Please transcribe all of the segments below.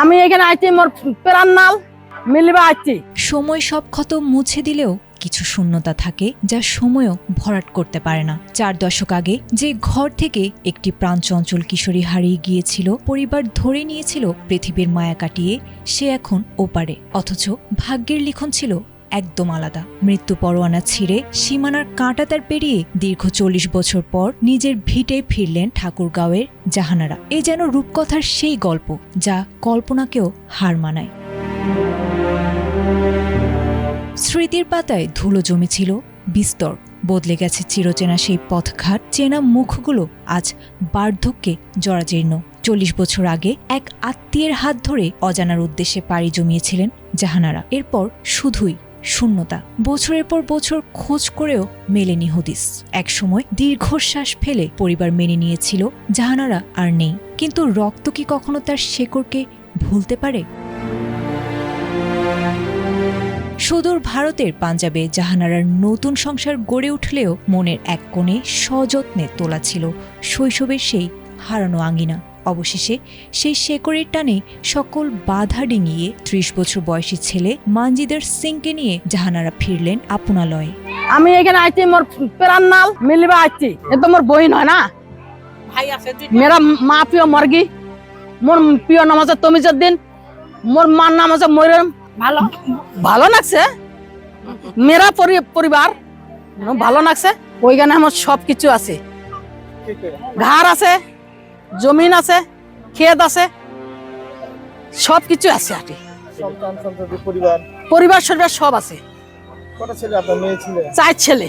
আমি এখানে আইছি মোর প্রাণ নাল মিলিবা আইছি। সময় সব ক্ষত মুছে দিলেও কিছু শূন্যতা থাকে যা সময়ও ভরাট করতে পারে না। 4 দশক আগে যে ঘর থেকে একটি প্রাণচঞ্চল কিশোরী হারিয়ে গিয়েছিল, পরিবার ধরে নিয়েছিল পৃথিবীর মায়া কাটিয়ে, সে এখন ওপারে। অথচ ভাগ্যের লিখন ছিল একদম আলাদা। মৃত্যু পরোয়ানা ছিঁড়ে সীমানার কাঁটা তার পেরিয়ে দীর্ঘ 40 বছর পর নিজের ভিটে ফিরলেন ঠাকুরগাঁওয়ের জাহানারা। এ যেন রূপকথার সেই গল্প যা কল্পনাকেও হার মানায়। স্মৃতির পাতায় ধুলো জমেছিল বিস্তর, বদলে গেছে চিরচেনা সেই পথঘাট, চেনা মুখগুলো আজ বার্ধক্যে জরাজীর্ণ। 40 বছর আগে এক আত্মীয়ের হাত ধরে অজানার উদ্দেশ্যে পাড়ি জমিয়েছিলেন জাহানারা। এরপর শুধুই শূন্যতা। বছরের পর বছর খোঁজ করেও মেলেনি হদিস। একসময় দীর্ঘশ্বাস ফেলে পরিবার মেনে নিয়েছিল জাহানারা আর নেই। কিন্তু রক্ত কি কখনো তার শেকড়কে ভুলতে পারে? সুদূর ভারতের পাঞ্জাবে জাহানারার নতুন সংসার গড়ে উঠলেও মনের এক কোণে সযত্নে তোলা ছিল শৈশবের সেই হারানো আঙ্গিনা। অবশেষে সেই শেকড়ের টানে সকল বাধা ডিঙিয়ে 30 বছর বয়সী ছেলে মানজিদার সিংকে নিয়ে জাহানারা ফিরলেন আপনালয়ে। আমি এখানে আইছি মোর প্রাণ নাল মিলিবা আইছি। এ তো মোর বহিন হয় না, ভাই আছে। মেরা মা প্রিয় মর্গি, মোর প্রিয় নাম আছে তমিজুদ্দিন, মোর মার নাম আছে মরিয়ম। ভালো ভালো লাগছে, মেরা পরিবার ভালো লাগছে। ওইখানে আমার সবকিছু আছে, ঘর আছে, জমিন আছে, ক্ষেত আছে, সবকিছু আছে। আর পরিবার সব আছে। 4 ছেলে।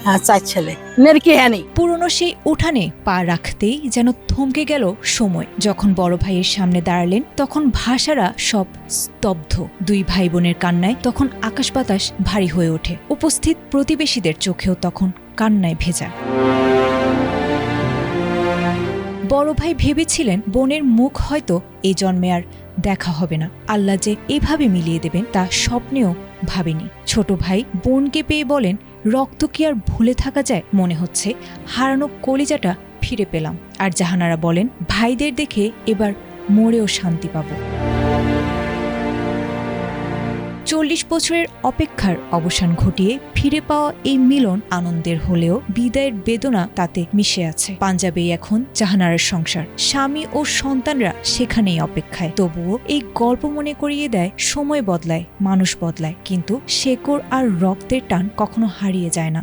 হ্যাঁ, 4 ছেলে। পুরনো সেই উঠানে পা রাখতেই যেন থমকে গেল সময়। যখন বড় ভাইয়ের সামনে দাঁড়ালেন তখন ভাষারা সব স্তব্ধ। 2 ভাই বোনের কান্নায় তখন আকাশ বাতাস ভারী হয়ে ওঠে। উপস্থিত প্রতিবেশীদের চোখেও তখন কান্নায় ভেজা। বড় ভাই ভেবেছিলেন বোনের মুখ হয়তো এই জন্মে আর দেখা হবে না। আল্লাহ যে এভাবে মিলিয়ে দেবেন তা স্বপ্নেও ভাবেনি। ছোট ভাই বোনকে পেয়ে বলেন, রক্ত কি আর ভুলে থাকা যায়? মনে হচ্ছে হারানো কলিজাটা ফিরে পেলাম। আর জাহানারা বলেন, ভাইদের দেখে এবার মরেও শান্তি পাব। 40 বছরের অপেক্ষার অবসান ঘটিয়ে ফিরে পাওয়া এই মিলন আনন্দের হলেও বিদায়ের বেদনা তাতে মিশে আছে। পাঞ্জাবেই এখন জাহানারার সংসার, স্বামী ও সন্তানরা সেখানেই অপেক্ষায়। তবুও এই গল্প মনে করিয়ে দেয়, সময় বদলায়, মানুষ বদলায়, কিন্তু শেকড় আর রক্তের টান কখনো হারিয়ে যায় না।